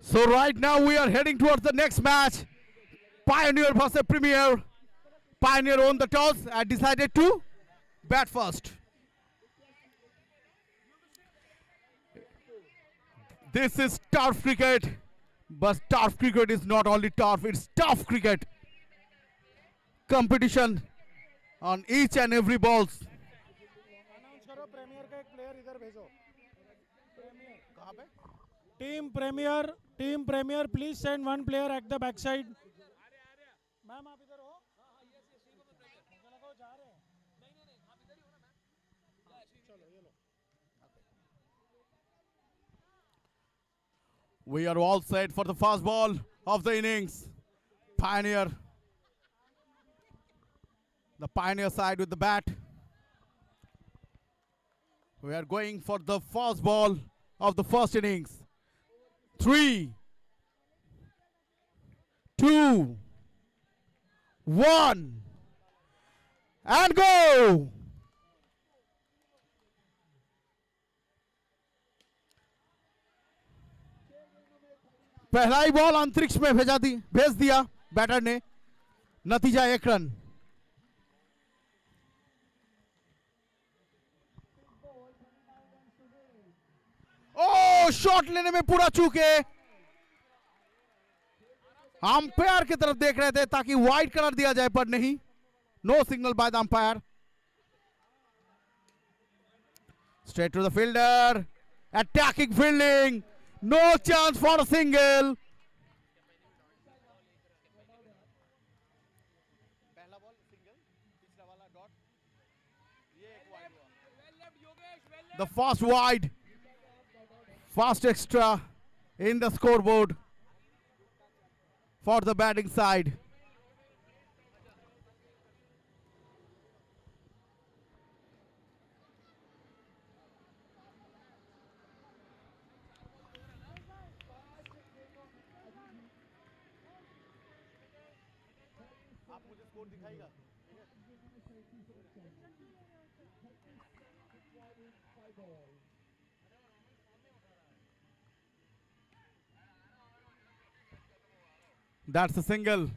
So right now we are heading towards the next match. Pioneer versus Premier. Pioneer won the toss and decided to bat first. This is turf cricket, but turf cricket is not only turf, it's tough cricket. Competition on each and every balls. Announce करो Premier का एक player इधर भेजो Premier कहाँ पे team Premier please send one player at the back side ma'am आप इधर हो मुझे लगा वो जा रहे हैं नहीं आप इधर ही हो ना मैम चलो ये लो We are all set for the first ball of the innings. Pioneer. The Pioneer side with the bat. We are going for the first ball of the first innings. 3, 2, 1, and go! पहला ही ball अंतरिक्ष में भेज दिया batter ने. नतीजा 1 run. ओ shot लेने में पूरा चूके. अंपायर की तरफ देख रहे थे ताकि वाइट कलर दिया जाए, पर नहीं. No signal by the umpire. Straight to the fielder. Attacking fielding. No chance for a single. पहला बॉल सिंगल, तीसरा वाला डॉट. ये एक वाइड हुआ. The first wide, fast extra in the scoreboard for the batting side. That's a single.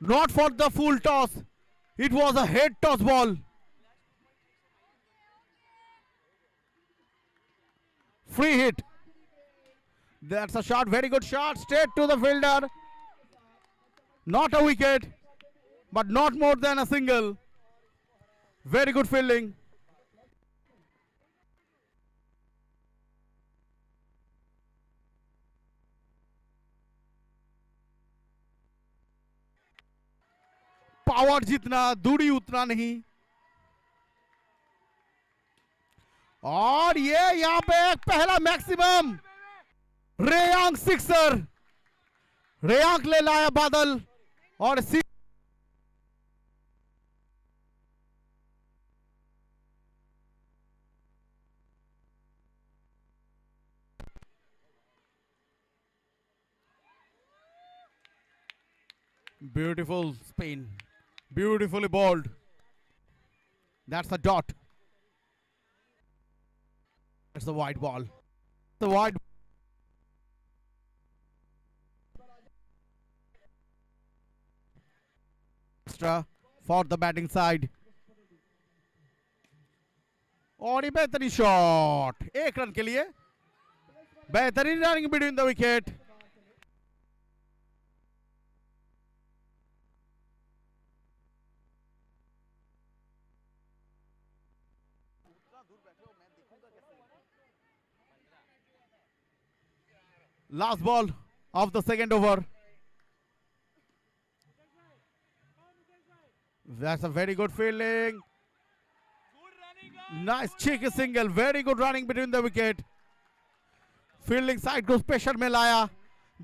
Not for the full toss. It was a head toss ball. Free hit. That's a shot. Very good shot. Straight to the fielder. Not a wicket, but not more than a single. Very good fielding. Power जितना दूरी उतना नहीं. और ये यहां पे एक पहला मैक्सिमम रेयांक सिक्सर. रेयांक ले लाया बादल और beautiful spin. Beautifully bowled. That's a dot. That's the wide ball. The wide. Extra for the batting side. और ये बेहतरीन शॉट. 1 रन के लिए. बेहतरीन running between the wicket. Last ball of the second over. That's a very good fielding. Nice cheeky single. Very good running between the wicket. Fielding side को pressure में लाया.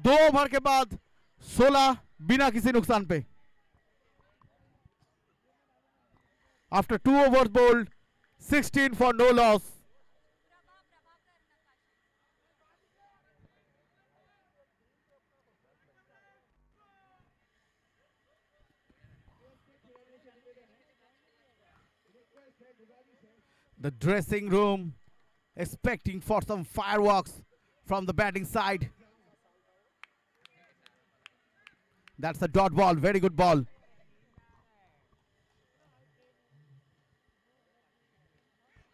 2 over के बाद 16 बिना किसी नुकसान पे. After 2 overs bowled, 16 for no loss. The dressing room expecting for some fireworks from the batting side. That's a dot ball. Very good ball.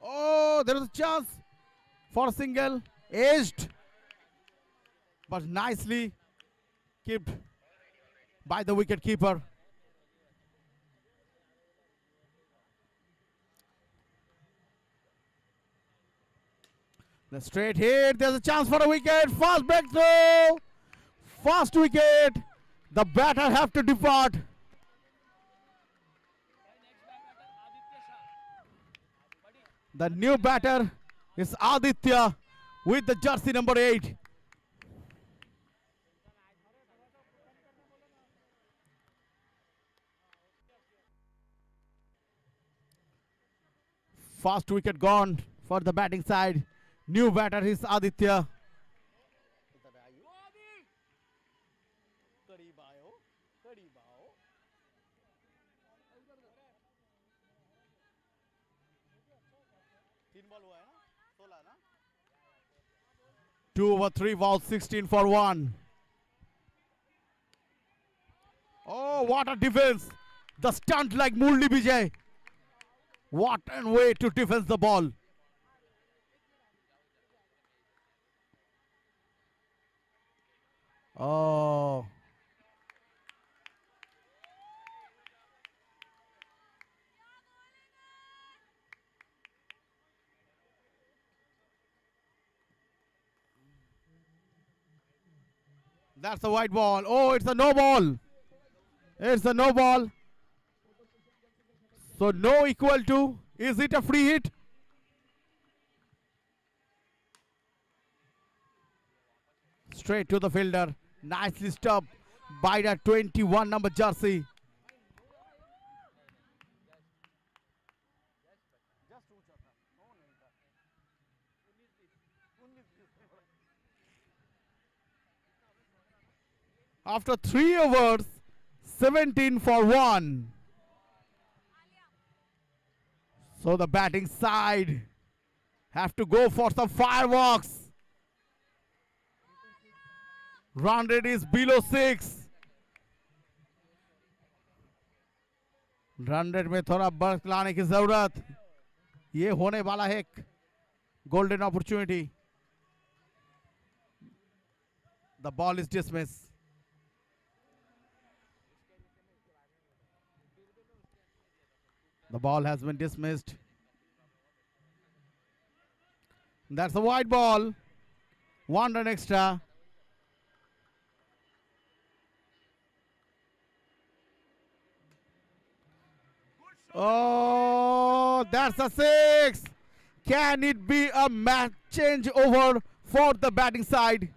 Oh, there was a chance for a single. Edged, but nicely kept by the wicket keeper. The straight hit. There's a chance for a wicket. Fast breakthrough. Fast wicket. The batter have to depart. The new batter is Aditya with the jersey number 8. Fast wicket gone for the batting side. New batter is Aditya. Two over 3 balls, 16 for 1. Oh, what a defense. The stunt like Murli Vijay. What a way to defend the ball. Oh. That's a white ball. Oh, it's a no ball. It's a no ball. So no equal to. Is it a free hit? Straight to the fielder. Nicely stopped by the 21 number jersey. After 3 overs, 17 for 1. So the batting side have to go for some fireworks. Run rate is below 6. Run rate में थोड़ा बर्फ लाने की जरूरत. ये होने वाला है एक golden opportunity. The ball is dismissed. The ball has been dismissed. That's a wide ball. 1 run extra. Oh, that's a 6. Can it be a match change over for the batting side?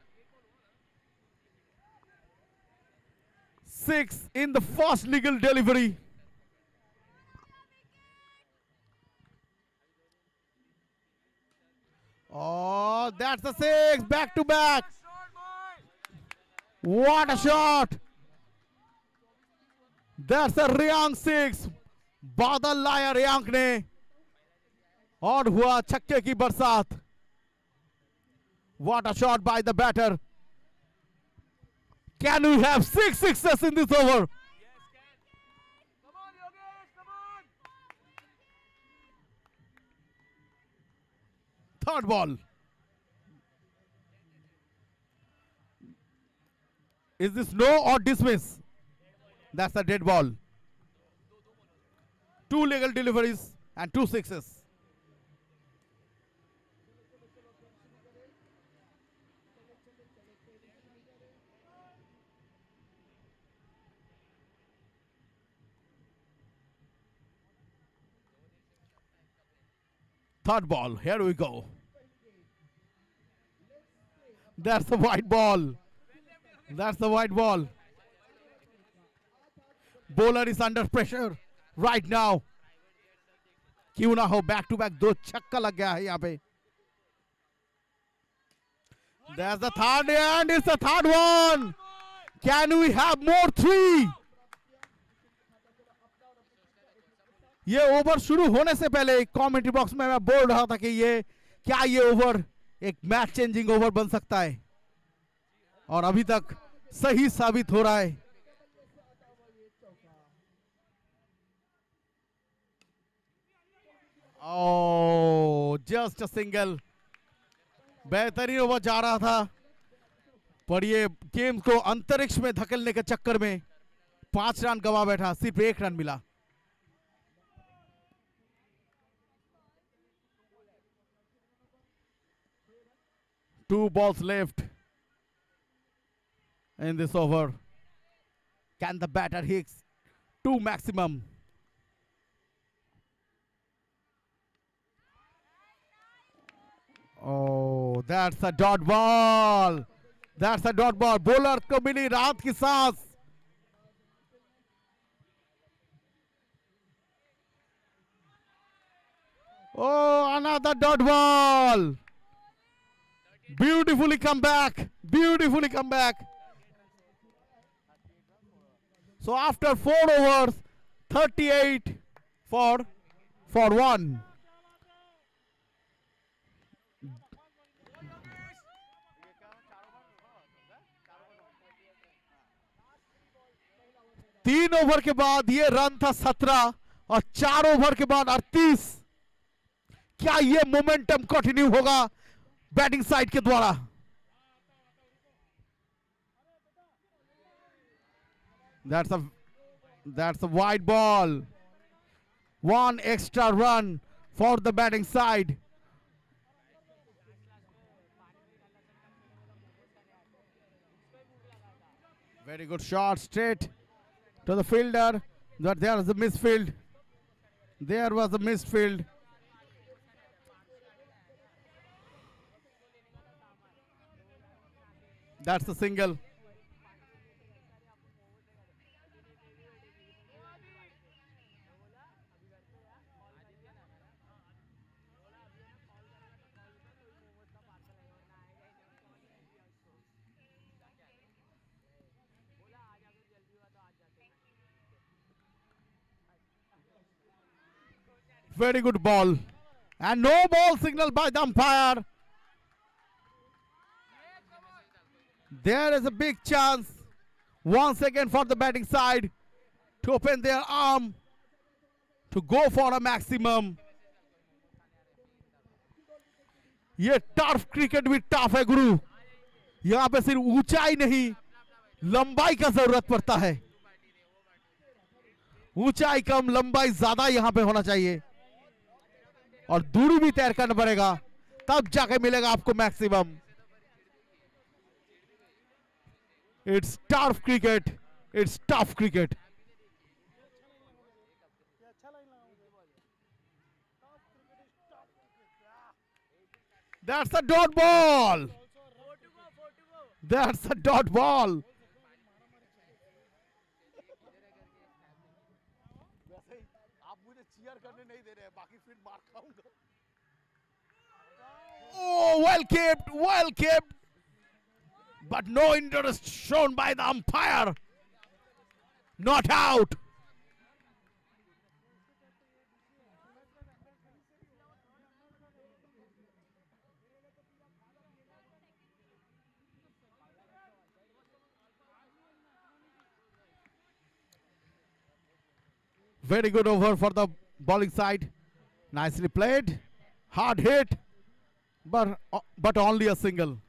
6 in the first legal delivery. Oh, that's a 6. Back to back. What a shot. That's a Riyank 6. बादल लाया रियांक ने और हुआ छक्के की बरसात. What a shot by the batter. Can we have 6 sixes in this over? Come on, Yogesh, come on. Third ball. Is this no or dismiss? That's a dead ball. 2 legal deliveries and 2 sixes. Third ball. Here we go. That's the white ball. That's the white ball. Bowler is under pressure right now. क्यों ना हो, back to back 2 छक्का लग गया है यहाँ पे. That's the third and it's the third one. Can we have more 3? ये ओवर शुरू होने से पहले कमेंट्री बॉक्स में मैं बोल रहा था कि ये ओवर एक मैच चेंजिंग ओवर बन सकता है, और अभी तक सही साबित हो रहा है. Just a single. बेहतरीन ओवर जा रहा था, पर ये गेम को अंतरिक्ष में धकेलने के चक्कर में 5 रन गवा बैठा. सिर्फ 1 रन मिला. Two balls left in this over. Can the batter hit 2 maximum? Oh, that's a dot ball. That's a dot ball. Bowler को मिली राहत की सांस. Oh, another dot ball. Beautifully come back. Beautifully come back. So after 4 overs, 38 for 1. तीन over के बाद ये run था 17 और 4 ओवर के बाद 38. क्या ये मोमेंटम कंटिन्यू होगा बैटिंग साइड के द्वारा? That's a wide ball. 1 extra run for the batting side. Very good shot straight to the fielder. But there was a misfield. There was a misfield. That's a single. Very good ball. And no ball signal by the umpire. There is a big chance once again for the batting side to open their arm to go for a maximum. ये turf cricket भी tough है गुरु. यहाँ पे सिर्फ ऊंचाई नहीं, लंबाई का जरूरत पड़ता है. ऊंचाई कम, लंबाई ज्यादा यहाँ पे होना चाहिए, और दूरी भी तैर करना पड़ेगा, तब जाके मिलेगा आपको maximum. It's tough cricket. It's tough cricket. That's a dot ball. That's a dot ball. Oh, well kept, well kept. But no interest shown by the umpire. Not out. Very good over for the bowling side. Nicely played. Hard hit. But only a single.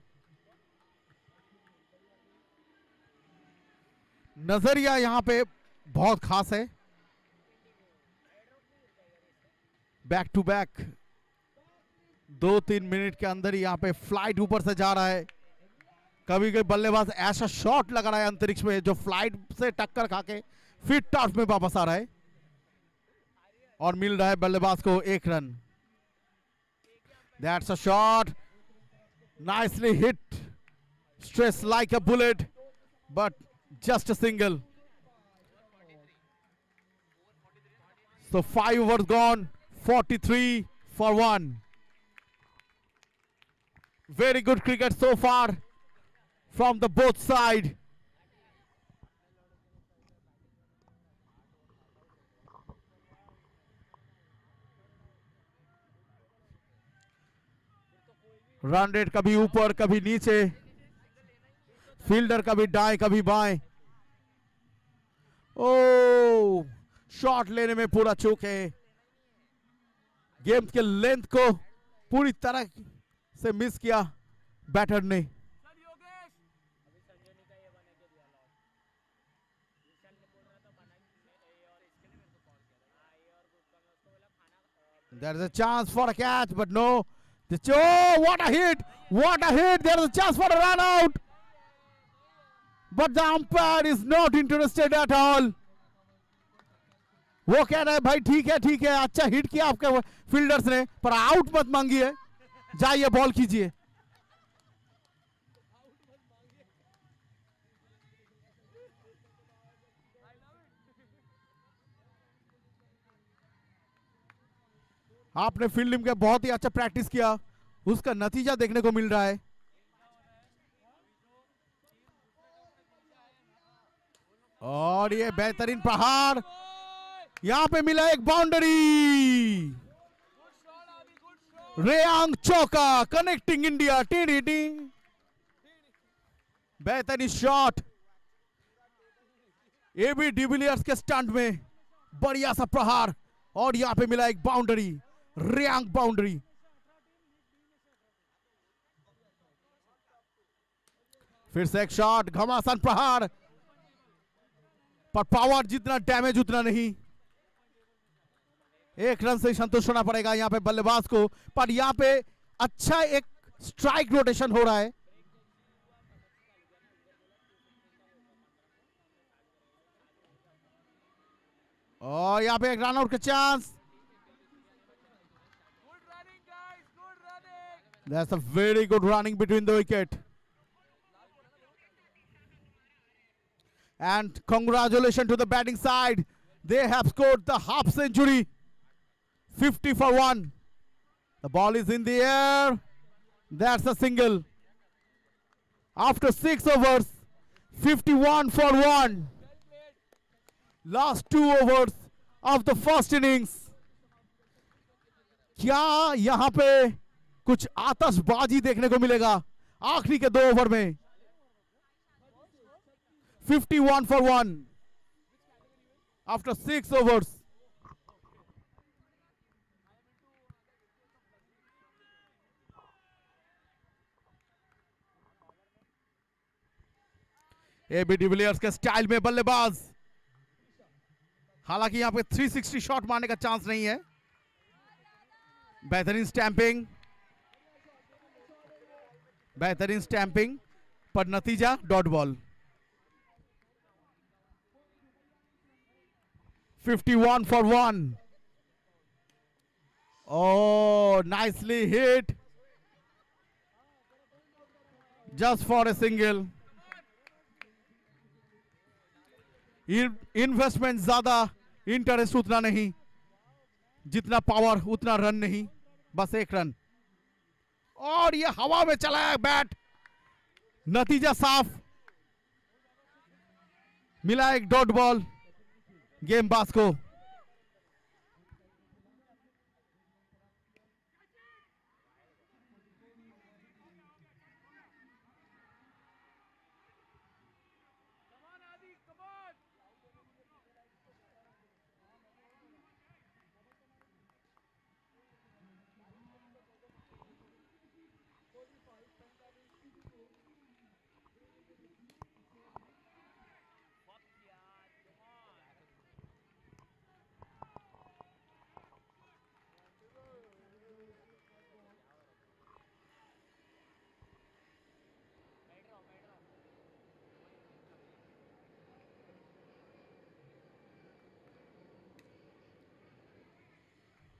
नजरिया यहां पे बहुत खास है. Back to back 2-3 minute के अंदर ही यहां पे फ्लाइट ऊपर से जा रहा है. कभी कभी बल्लेबाज ऐसा शॉट लगा रहा है अंतरिक्ष में जो फ्लाइट से टक्कर खाके फिर टर्फ में वापस आ रहा है, और मिल रहा है बल्लेबाज को 1 run. That's a shot. Nicely hit. Stress like a bullet, but just a single. So 5 overs gone, 43 for 1. Very good cricket so far from the both side. Run rate कभी ऊपर कभी नीचे, फील्डर कभी दाएं कभी बाएं. ओ शॉट लेने में पूरा चूक है. गेम के लेंथ को पूरी तरह से मिस किया बैटर ने. चल Yogesh There is a chance for a catch, but no. Oh, what a hit! What a hit! There is a chance for a run out. But the umpire is not interested at all. वो कह रहा है भाई ठीक है अच्छा hit किया आपके फील्डर्स ने, पर आउट मत मांगिए, जाइए बॉल कीजिए. आपने फील्डिंग का बहुत ही अच्छा प्रैक्टिस किया, उसका नतीजा देखने को मिल रहा है. और ये बेहतरीन प्रहार, यहां पे मिला एक बाउंड्री. रेयांग चौका, कनेक्टिंग इंडिया. टी बेहतरीन शॉट. एबी डिविलियर्स के स्टंट में बढ़िया सा प्रहार, और यहां पे मिला एक बाउंड्री, रेयांग बाउंड्री. फिर से एक शॉट, घमासान प्रहार, पर पावर जितना डैमेज उतना नहीं. एक रन से संतुष्ट होना पड़ेगा यहां पे बल्लेबाज को, पर यहां पे अच्छा एक स्ट्राइक रोटेशन हो रहा है. और यहां पे एक रन आउट का chance. Good running guys, good running. That's a very good running between the wicket. And congratulations to the batting side. They have scored the half century. 50 for 1. The ball is in the air. That's a single. After 6 overs, 51 for 1. Last 2 overs of the first innings. क्या यहां पे कुछ आतशबाजी देखने को मिलेगा आखिरी के 2 over में? 51 for 1 after 6 overs. AB de Villiers के स्टाइल में बल्लेबाज. हालांकि यहां पे 360 शॉट मारने का चांस नहीं है. बेहतरीन स्टैंपिंग, पर नतीजा dot ball. 51 for 1. Oh, nicely hit. Just for a single. Investment ज्यादा, इंटरेस्ट उतना नहीं, जितना पावर उतना रन नहीं, बस 1 रन. और ये हवा में चला है बैट. नतीजा साफ, मिला एक डॉट बॉल गेंदबाज को. Come on Adi, come on.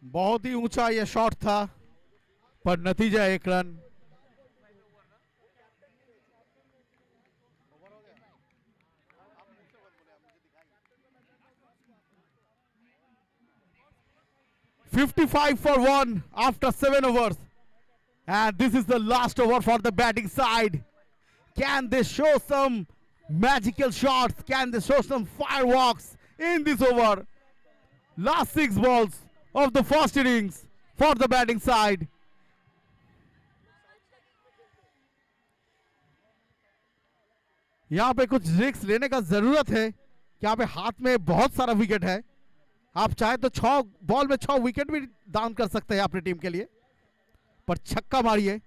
बहुत ही ऊंचा ये शॉट था. पर नतीजा 1 run. "55 for 1 after 7 overs. And this is the last over for the batting side. Can they show some magical shots? Can they show some fireworks in this over? Last 6 balls of the first innings for the batting side. यहाँ पे कुछ risk लेने का जरूरत है कि यहाँ पे हाथ में बहुत सारा विकेट है। आप चाहे तो 6 बॉल में 6 विकेट भी दान कर सकते हैं अपनी टीम के लिए, पर छक्का मारिए,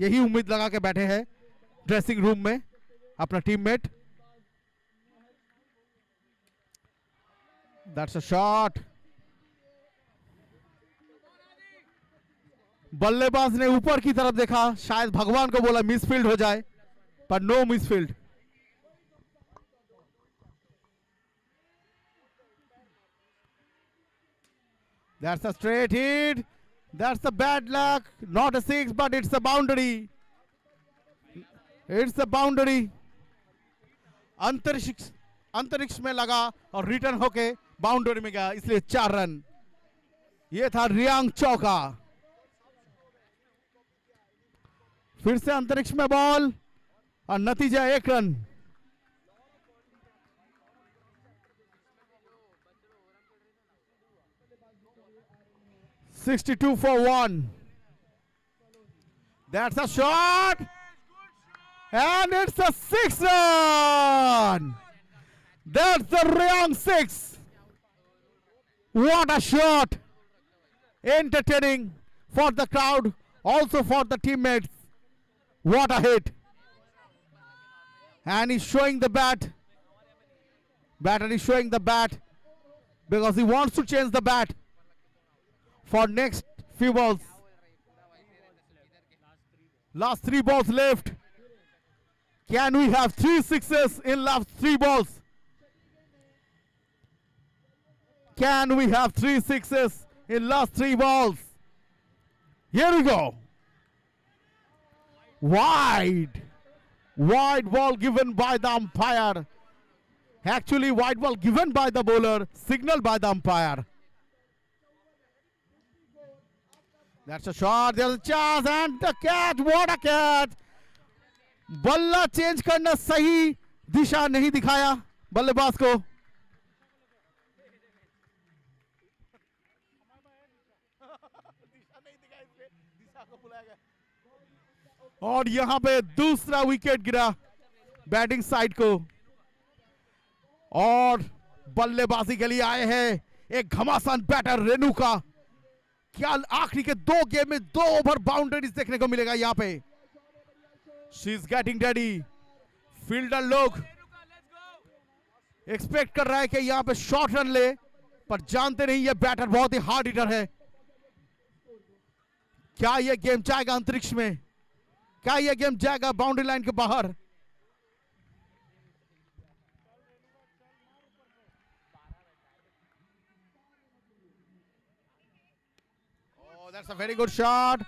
यही उम्मीद लगा के बैठे हैं ड्रेसिंग रूम में अपना टीममेट। That's a shot. बल्लेबाज ने ऊपर की तरफ देखा, शायद भगवान को बोला मिसफील्ड हो जाए, पर no misfield. That's a straight hit. That's a bad luck. Not a 6, but it's a boundary. It's a boundary. अंतरिक्ष में लगा और रिटर्न होके बाउंड्री में गया, इसलिए 4 रन। ये था रियांग चौका। फिर से अंतरिक्ष में बॉल और नतीजा 1 run. "62 for 1. That's a shot. And it's a 6 run. That's the Rayong 6. What a shot. Entertaining for the crowd, also for the teammates. What a hit. And he's showing the bat. Batter is showing the bat because he wants to change the bat for next few balls. Last 3 balls left. Can we have 3 sixes in last 3 balls? Can we have 3 sixes in last 3 balls? Here we go. Wide. Wide ball given by the umpire. Actually, wide ball given by the bowler, signaled by the umpire. That's a shot. There's a chance and the catch. What a catch. बल्ला change करना सही दिशा नहीं दिखाया बल्लेबाज को। और यहां पे दूसरा विकेट गिरा बैटिंग साइड को, और बल्लेबाजी के लिए आए हैं एक घमासान बैटर रेणुका। क्या आखिरी के 2 गेम में 2 ओवर बाउंड्रीज देखने को मिलेगा यहाँ पे। She is getting ready. Fielder लोग एक्सपेक्ट कर रहा है कि यहाँ पे शॉर्ट रन ले, पर जानते नहीं ये बैटर बहुत ही हार्ड हिटर है। क्या ये गेम जाएगा अंतरिक्ष में? क्या ये गेम जाएगा बाउंड्री लाइन के बाहर? Oh, that's a very good shot.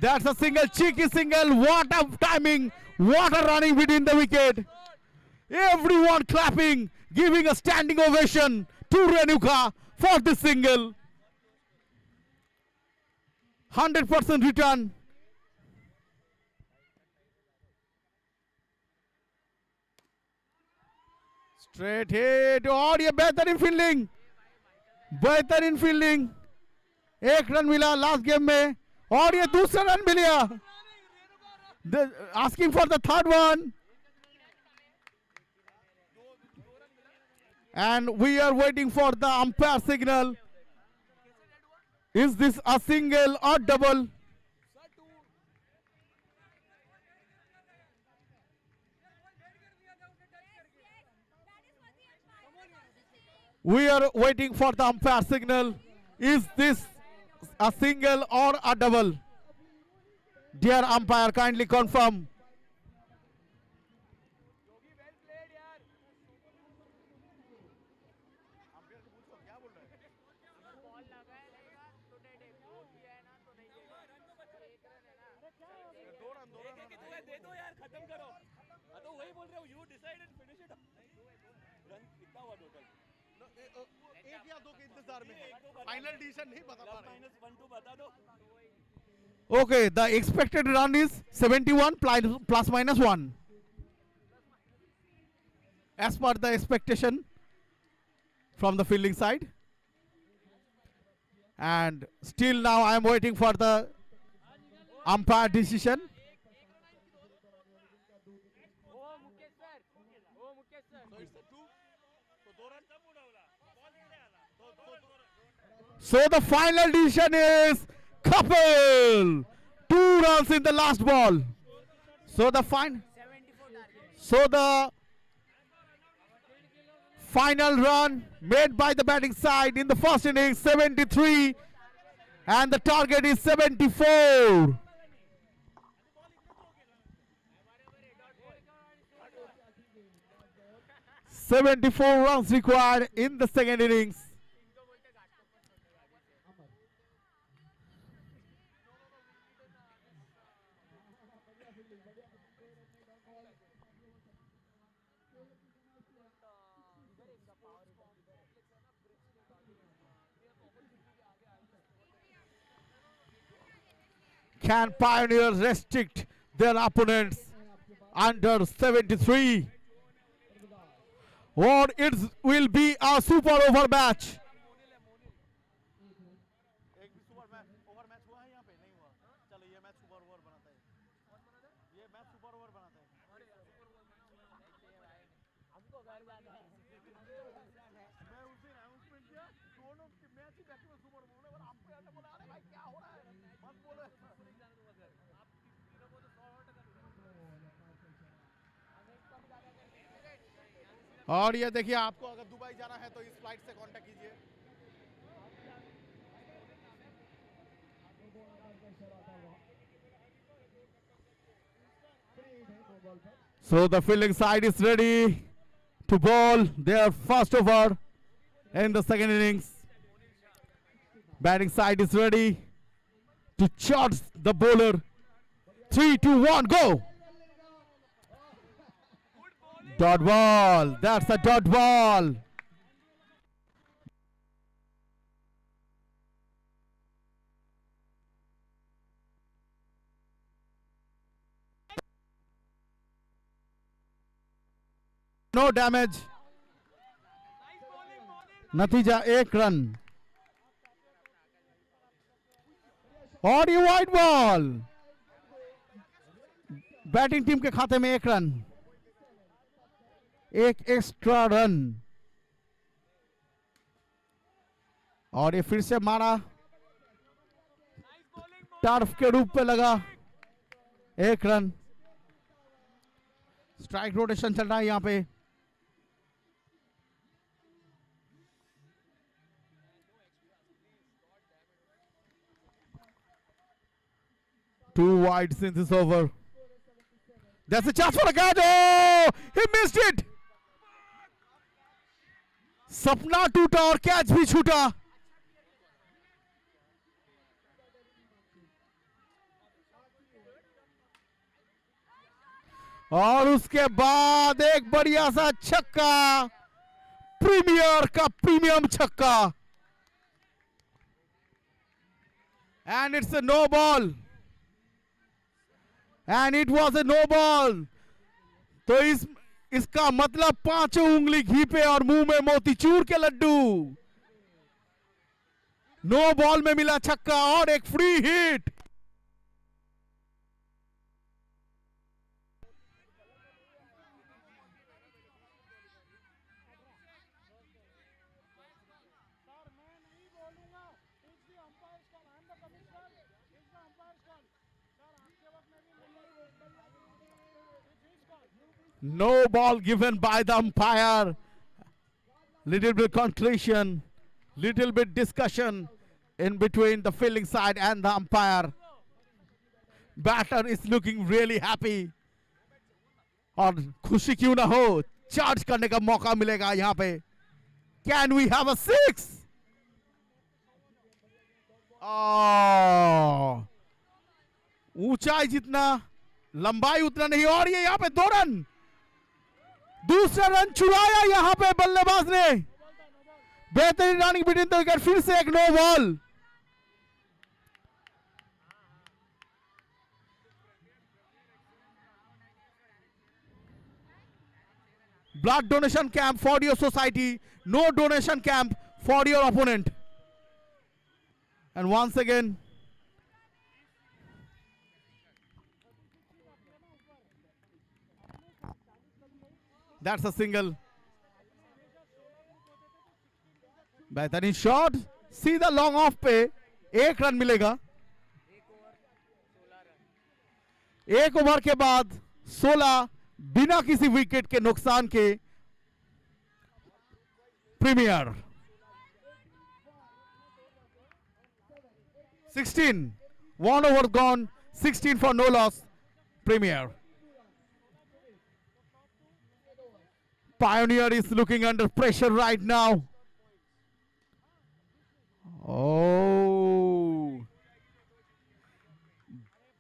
That's a single, cheeky single. What a timing. What a running between the wicket. Everyone clapping, giving a standing ovation to Renuka for this single. 100% return. Straight hit. और ये बेहतरीन fielding, बेहतरीन fielding. 1 run मिला last game में, और ये दूसरा run भी लिया। Asking for the 3rd one. And we are waiting for the umpire signal. Is this a single or double? We are waiting for the umpire signal. Is this a single or a double? Dear umpire, kindly confirm. खत्म करो हाँ तो वही बोल रहा हूँ you decide and finish it run कितना हुआ टोटल एक या दो के इंतजार में फाइनल डिसीजन नहीं बता पा रहे -1 2 बता दो Okay, the expected run is 71 plus minus 1. As per the expectation from the fielding side. And still now I am waiting for the umpire decision. So the final decision is Kapil. 2 runs in the last ball. So the final run made by the batting side in the first innings 73 and the target is 74. "74 runs required in the second innings. Can Pioneers restrict their opponents under 73? Or it will be a super over match? एक भी super match over match हुआ है यहाँ पे नहीं हुआ चलो ये मैच सुपर ओवर बनाता है ये मैच सुपर ओवर बनाता है हमको घर जाना है मैं उस दिन अनाउंसमेंट किया दोनों मैच ही बैक में सुपर ओवर और आपको ऐसा बोला अरे भाई क्या हो रहा है मत बोलो और ये देखिए आपको अगर दुबई जाना है तो इस फ्लाइट से कांटेक्ट कीजिए So the fielding side is ready to bowl their first over in the second innings. Batting side is ready to charge the bowler. 3, 2, 1, go! Dot ball. That's a dot ball. No damage. नतीजा 1 run और ये wide ball batting team के खाते में 1 run 1 extra run और ये फिर से मारा टर्फ के रूप पे लगा 1 रन स्ट्राइक रोटेशन चल रहा है यहां पे Two wide since it's over. That's a chance for a catch. Oh, he missed it. सपना टूटा और कैच भी छूटा और उसके बाद एक बढ़िया सा छक्का प्रीमियर का प्रीमियम छक्का and it's a no ball and it was a no ball तो इसका मतलब 5 उंगली घी पे और मुंह में मोतीचूर के लड्डू नो बॉल में मिला छक्का और एक free hit No ball given by the umpire. Little bit contrition, little bit discussion in between the fielding side and the umpire. Batter is looking really happy. और खुशी क्यों ना हो चार्ज करने का मौका मिलेगा यहाँ पे Can we have a 6? ऊंचाई जितना लंबाई उतना नहीं, और ये यहां पे 2 रन, दूसरा रन चुराया यहां पे बल्लेबाज ने। बेहतरीन रनिंग बिटवीन द विकेट, फिर से एक no ball. Blood donation camp for your society, no donation camp for your opponent. And once again, that's a single. बेहतरीन शॉट, सीधा लॉन्ग ऑफ पे 1 रन मिलेगा। 1 ओवर के बाद 16 बिना किसी विकेट के नुकसान के premiere. 16 1 over gone, 16 for no loss, Premier. Pioneer is looking under pressure right now. Oh,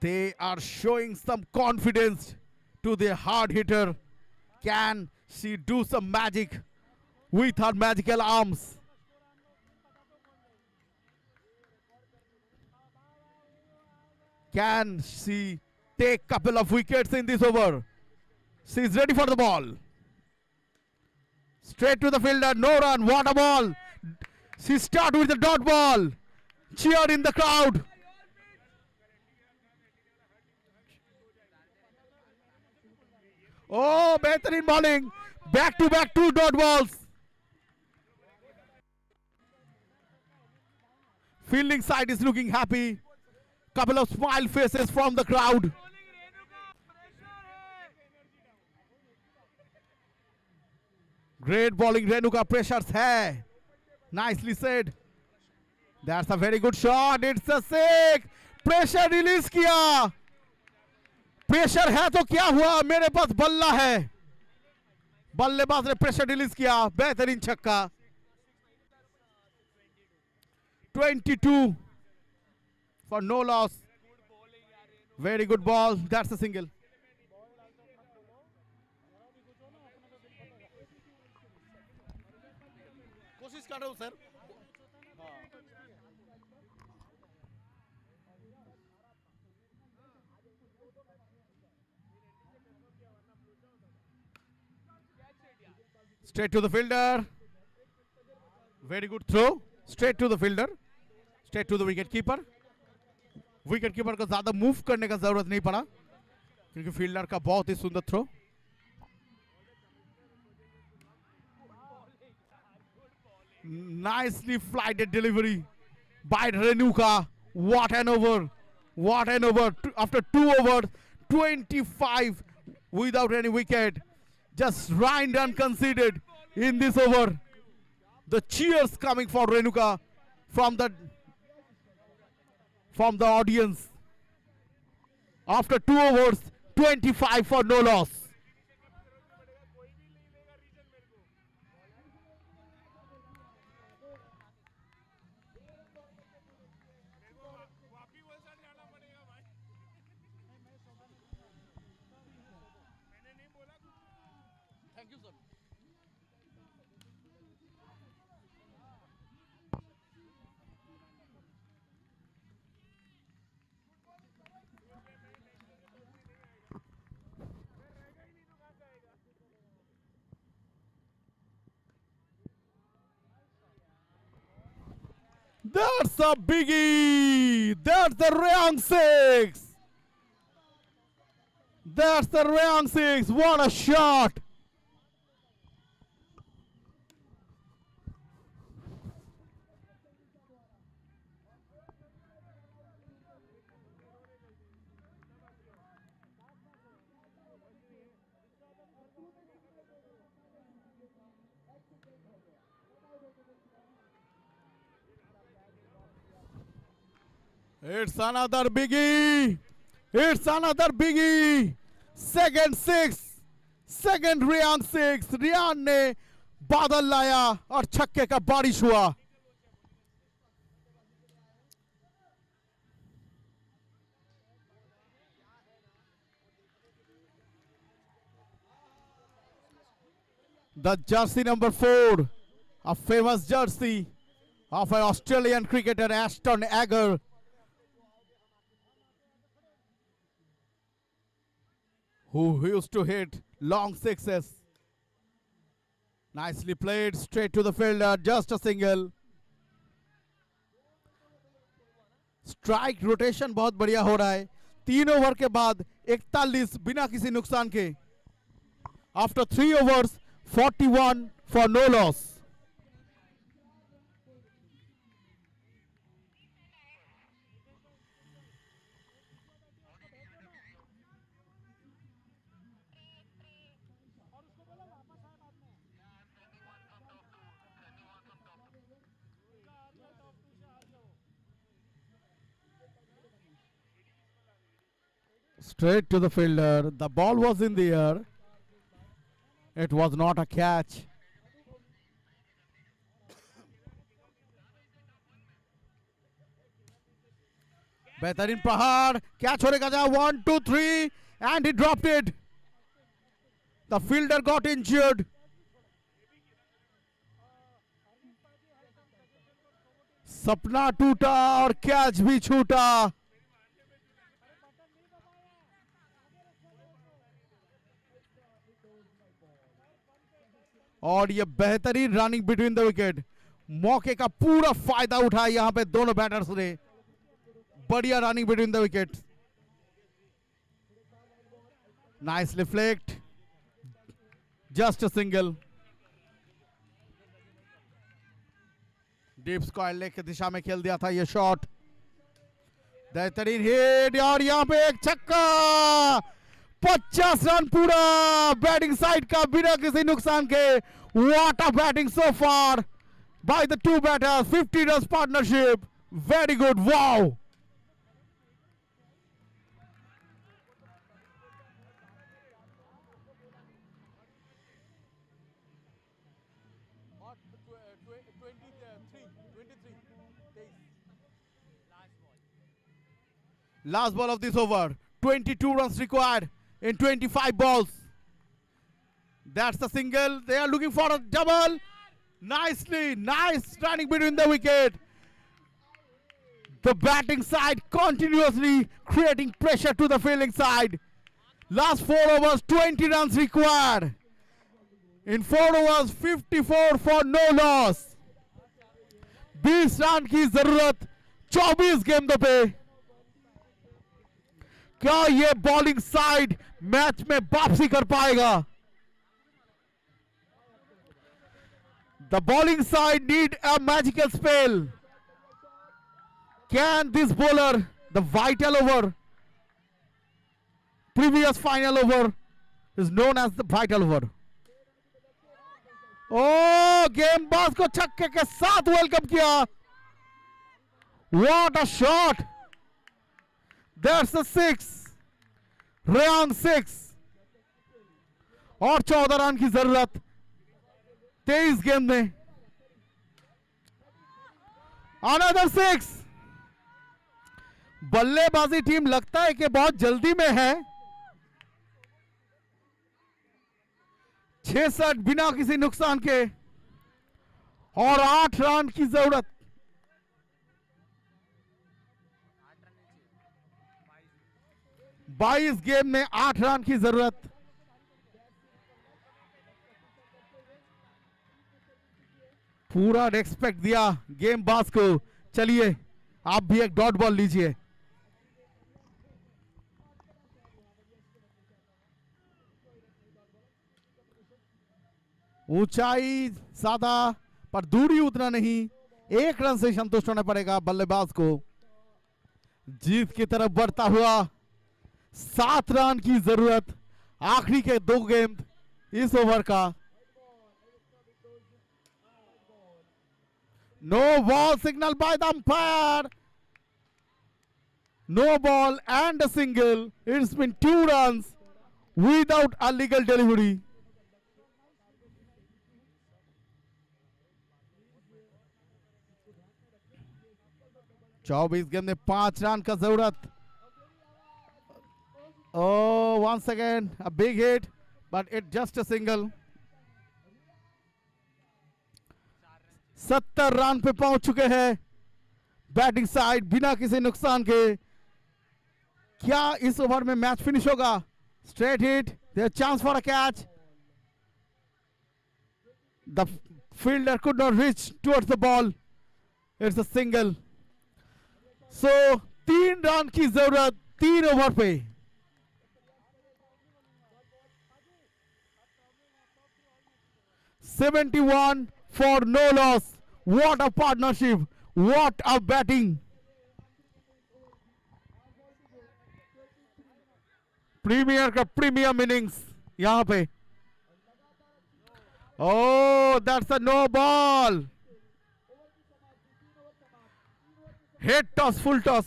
they are showing some confidence to their hard hitter. Can she do some magic with her magical arms? Can she take couple of wickets in this over? She is ready for the ball. Straight to the fielder, no run, what a ball. She started with the dot ball. Cheered in the crowd. Oh, बेहतरीन bowling. Back to back 2 dot balls. Fielding side is looking happy. Couple of smile faces from the crowd. Great bowling, Renuka, pressures hai. Nicely said. That's a very good shot. It's a six. Pressure release किया. Pressure है तो क्या हुआ, मेरे पास बल्ला है। बल्लेबाज ने प्रेशर रिलीज किया, बेहतरीन छक्का। 22 for no loss. Very good ball. That's a single. कोशिश कर रहा हूं sir. Straight to the fielder. Very good throw. Straight to the fielder. Straight to the wicket keeper. Wicket keeper को ज्यादा मूव करने का जरूरत नहीं पड़ा क्योंकि फील्डर का बहुत ही सुंदर throw. Nicely flighted delivery by Renuka. What an over. What an over. After 2 overs, 25 without any wicket. Just run conceded in this over. The cheers coming for Renuka from the audience. After 2 overs, 25 for no loss. Thank you, sir. That's a biggie. That's the Rayong 6. That's the Rayong 6. What a shot. It's another biggie. It's another biggie. Second 6. Second Rayong 6. Riyan ने बादल लाया और छक्के का बारिश हुआ। The jersey number 4, a famous jersey of an Australian cricketer, Ashton Agar, who used to hit long sixes. Nicely played, straight to the fielder, just a single. Strike rotation बहुत बढ़िया हो रहा है. 3 ओवर के बाद 41 बिना किसी नुकसान के. After 3 overs 41 for no loss. Straight to the fielder. The ball was in the air. It was not a catch. बेहतरीन प्रहार. कैच होने का जा. 1 2 3 and he dropped it. The fielder got injured. सपना टूटा और कैच भी छूटा. और ये बेहतरीन रनिंग बिटवीन द विकेट. मौके का पूरा फायदा उठाया यहां पे दोनों बैटर्स ने. बढ़िया running between the wicket. Nicely flicked. Just a single. Deep square leg की दिशा में खेल दिया था ये शॉट. बेहतरीन हिट और यहां पे एक छक्का. 50 रन पूरा बैटिंग साइड का बिना किसी नुकसान के. What a batting so far by the two batters. 50 run partnership. Very good. Wow. Last ball of this over. 22 runs required in 25 balls. That's the single. They are looking for a double. Nice running between the wicket. The batting side continuously creating pressure to the fielding side. Last 4 overs, 20 runs required. In 4 overs, 54 for no loss. 20 run की जरूरत 24 गेंदों पे. क्या ये bowling side match में वापसी कर पाएगा? The bowling side need a magical spell. Can this bowler, the vital over, previous final over is known as the vital over. Oh, गेंदबाज को छक्के के साथ वेलकम किया. What a shot. That's a 6. Rayan 6. और 14 रन की जरूरत 23 गेंद में. Another 6. बल्लेबाजी टीम लगता है कि बहुत जल्दी में है. 66 बिना किसी नुकसान के और 8 रन की जरूरत. बाईस गेंद में 8 रन की जरूरत. पूरा रेस्पेक्ट दिया गेंदबाज को. चलिए आप भी एक डॉट बॉल लीजिए. ऊंचाई ज्यादा पर दूरी उतना नहीं. 1 रन से संतुष्ट होना पड़ेगा बल्लेबाज को. जीत की तरफ बढ़ता हुआ 7 रन की जरूरत. आखिरी के 2 गेंद इस ओवर का. No ball signal by the umpire. No ball and a single. It's been 2 runs without a legal delivery. चौबीस गेंद में 5 रन का जरूरत. Oh, once again a big hit, but it just a single. 70 run पे पहुंच चुके हैं batting side बिना किसी नुकसान के। क्या इस ओवर में मैच फिनिश होगा? Straight hit, there chance for a catch. The fielder could not reach towards the ball, it's a single. So 3 run की जरूरत 3 ओवर पे। $71 for no loss. What a partnership! What a batting! Premier का premium innings यहां पे। Oh, that's a no ball. Head toss, full toss.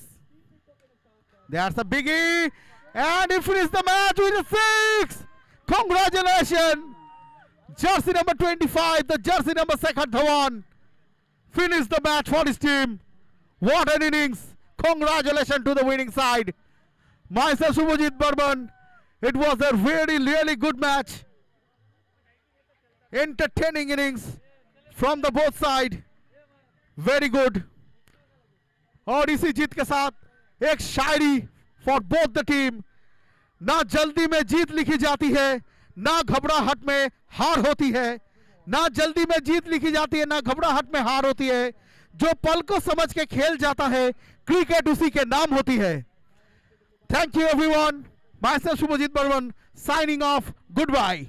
That's a biggie, and he finished the match with a 6. Congratulations! Jersey number 25, the jersey number second Dhawan, finished the match for his team. What an innings! Congratulations to the winning side. Myself, Subhajit Burman. It was a really good match. Entertaining innings from the both side. Very good. और इसी जीत के साथ एक शायरी for both the team. ना जल्दी में जीत लिखी जाती है, ना घबराहट में हार होती है। ना जल्दी में जीत लिखी जाती है, ना घबराहट में हार होती है। जो पल को समझ के खेल जाता है, क्रिकेट उसी के नाम होती है। Thank you everyone. Myself Shubhajit Barman signing off. Good bye.